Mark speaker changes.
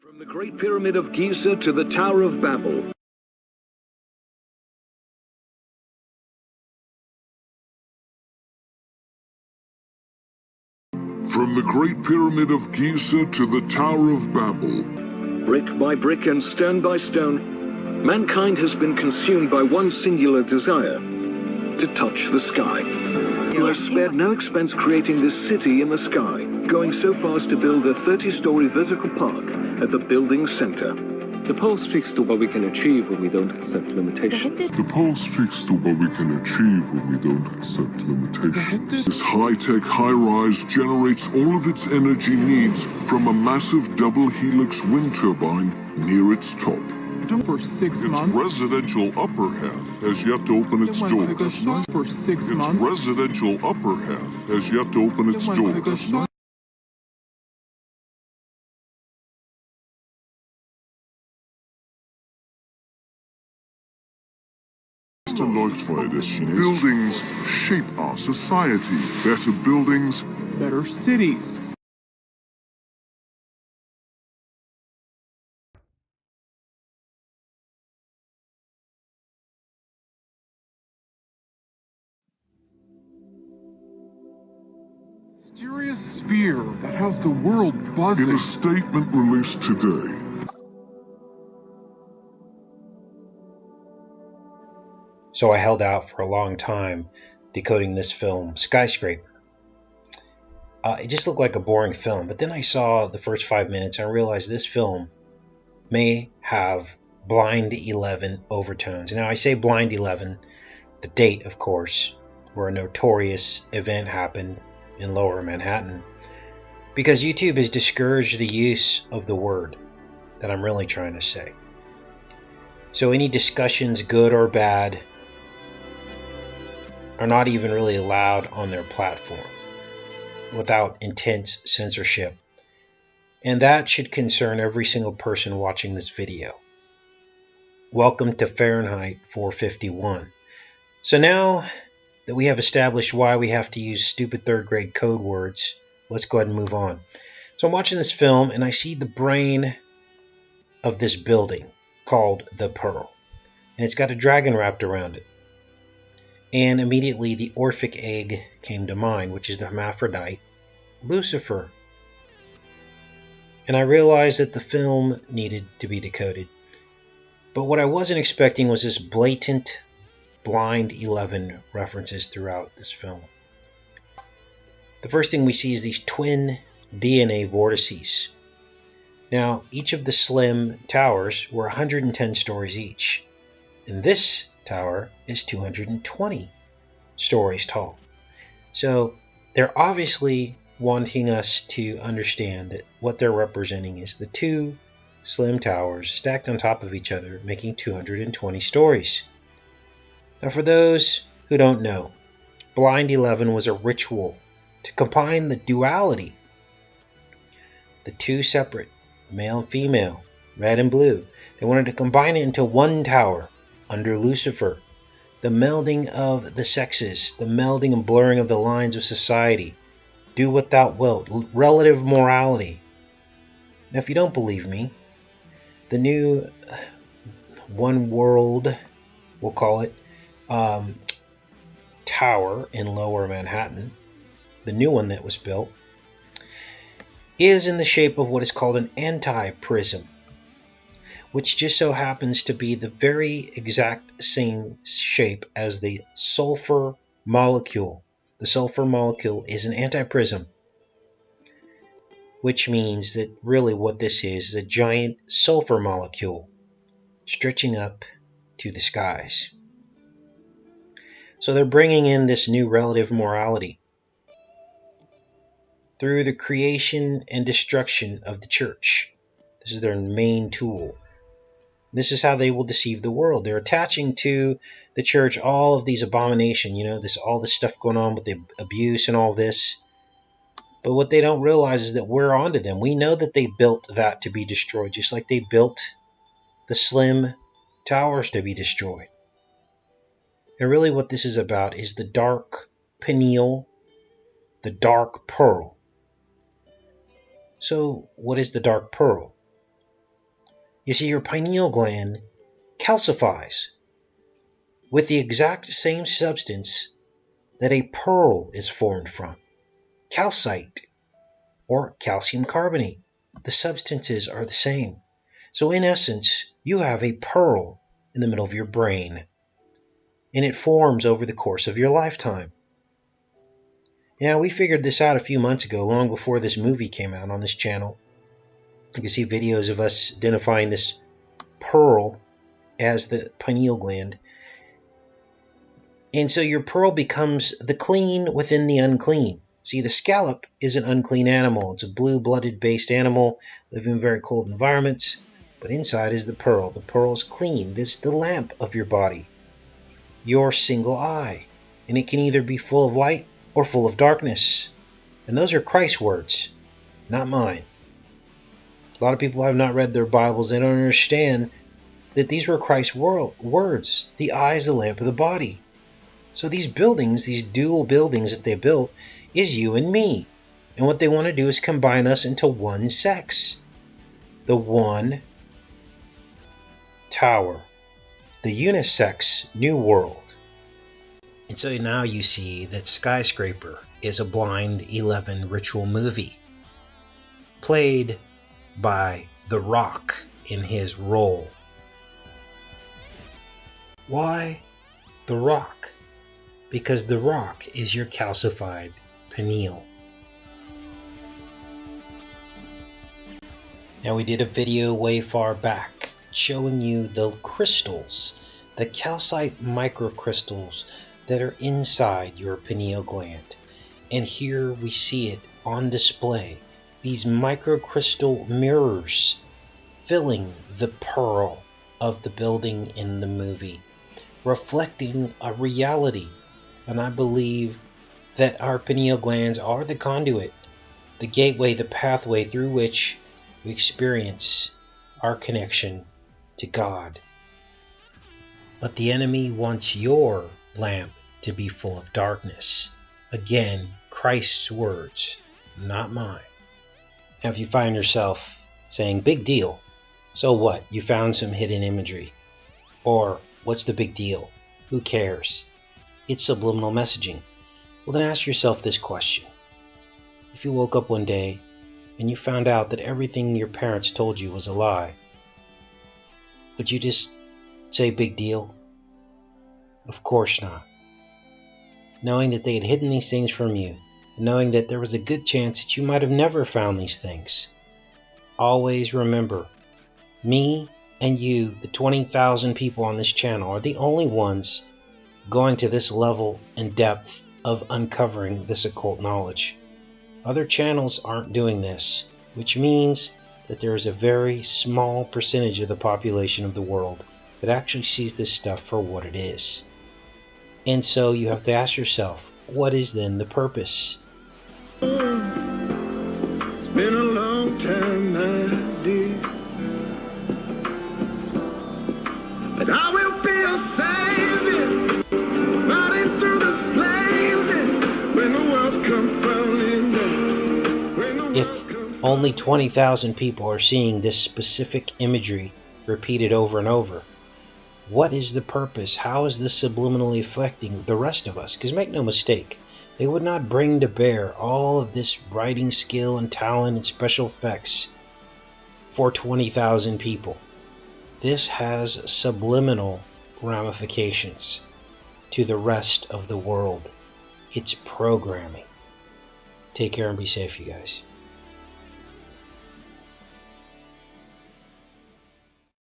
Speaker 1: From the Great Pyramid of Giza to the Tower of Babel.
Speaker 2: From the Great Pyramid of Giza to the Tower of Babel.
Speaker 1: Brick by brick and stone by stone, mankind has been consumed by one singular desire: to touch the sky. He has spared no expense creating this city in the sky, going so far as to build a 30-story vertical park at the building's center.
Speaker 3: The pole speaks to what we can achieve when we don't accept limitations.
Speaker 2: The pole speaks to what we can achieve when we don't accept limitations. This high-tech high-rise generates all of its energy needs from a massive double helix wind turbine near its top.
Speaker 4: For 6 months.
Speaker 2: Its residential upper half has yet to open its doors.
Speaker 4: For 6
Speaker 2: Its
Speaker 4: months.
Speaker 2: residential upper half has yet to open its doors. Buildings shape our society. Better buildings,
Speaker 4: Better cities. Mysterious sphere that has the world buzzing.
Speaker 2: in a statement released today.
Speaker 5: So I held out for a long time decoding this film, Skyscraper. It just looked like a boring film, but then I saw the first 5 minutes and I realized this film may have Blind 11 overtones. Now I say Blind 11, the date of course, where a notorious event happened in Lower Manhattan, because YouTube has discouraged the use of the word that I'm really trying to say. So any discussions, good or bad, are not even really allowed on their platform without intense censorship. And that should concern every single person watching this video. Welcome to Fahrenheit 451. So now that we have established why we have to use stupid third grade code words, let's go ahead and move on. So I'm watching this film and I see the brain of this building called the Pearl. And it's got a dragon wrapped around it. And immediately the Orphic egg came to mind, which is the hermaphrodite Lucifer. And I realized that the film needed to be decoded. But what I wasn't expecting was this blatant Blind 11 references throughout this film. The first thing we see is these twin DNA vortices. Now, each of the slim towers were 110 stories each. And this tower is 220 stories tall. So they're obviously wanting us to understand that what they're representing is the two slim towers stacked on top of each other, making 220 stories. Now for those who don't know, Blind 11 was a ritual to combine the duality, the two separate, male and female, red and blue. They wanted to combine it into one tower under Lucifer, the melding of the sexes, the melding and blurring of the lines of society, do what thou wilt, relative morality. Now if you don't believe me, the new one world, we'll call it, tower in Lower Manhattan, the new one that was built, is in the shape of what is called an anti-prism, which just so happens to be the very exact same shape as the sulfur molecule. The sulfur molecule is an antiprism, which means that really what this is a giant sulfur molecule stretching up to the skies. So they're bringing in this new relative morality through the creation and destruction of the church. This is their main tool. This is how they will deceive the world. They're attaching to the church all of these abominations, all this stuff going on with the abuse and all this. But what they don't realize is that we're onto them. We know that they built that to be destroyed, just like they built the slim towers to be destroyed. And really what this is about is the dark pineal, the dark pearl. So what is the dark pearl? You see, your pineal gland calcifies with the exact same substance that a pearl is formed from, calcite or calcium carbonate. The substances are the same. So in essence, you have a pearl in the middle of your brain, and it forms over the course of your lifetime. Now, we figured this out a few months ago, long before this movie came out on this channel. You can see videos of us identifying this pearl as the pineal gland. And so your pearl becomes the clean within the unclean. See, the scallop is an unclean animal. It's a blue-blooded based animal, living in very cold environments. But inside is the pearl. The pearl is clean. This is the lamp of your body, your single eye. And it can either be full of light or full of darkness. And those are Christ's words, not mine. A lot of people have not read their Bibles. They don't understand that these were Christ's words. The eye is the lamp of the body. So these buildings, these dual buildings that they built, is you and me. And what they want to do is combine us into one sex. The one tower. The unisex new world. And so now you see that Skyscraper is a Blind 11 ritual movie, played by The Rock in his role. Why The Rock? Because The Rock is your calcified pineal. Now, we did a video way far back showing you the crystals, the calcite microcrystals that are inside your pineal gland. And here we see it on display, these microcrystal mirrors filling the pearl of the building in the movie, reflecting a reality. And I believe that our pineal glands are the conduit, the gateway, the pathway through which we experience our connection to God. But the enemy wants your lamp to be full of darkness. Again, Christ's words, not mine. Now, if you find yourself saying, big deal, so what? You found some hidden imagery. Or, what's the big deal? Who cares? It's subliminal messaging. Well, then ask yourself this question. If you woke up one day and you found out that everything your parents told you was a lie, would you just say big deal? Of course not. Knowing that they had hidden these things from you, and knowing that there was a good chance that you might have never found these things, always remember, me and you, the 20,000 people on this channel, are the only ones going to this level and depth of uncovering this occult knowledge. Other channels aren't doing this, which means that there is a very small percentage of the population of the world that actually sees this stuff for what it is. And so you have to ask yourself, what is then the purpose?
Speaker 6: It's been a long time, my dear, but I will be a savior, fighting through the flames, and when the walls come falling down, when the walls come
Speaker 5: If only 20,000 people are seeing this specific imagery repeated over and over, what is the purpose? How is this subliminally affecting the rest of us? Because make no mistake, they would not bring to bear all of this writing skill and talent and special effects for 20,000 people. This has subliminal ramifications to the rest of the world. It's programming. Take care and be safe, you guys.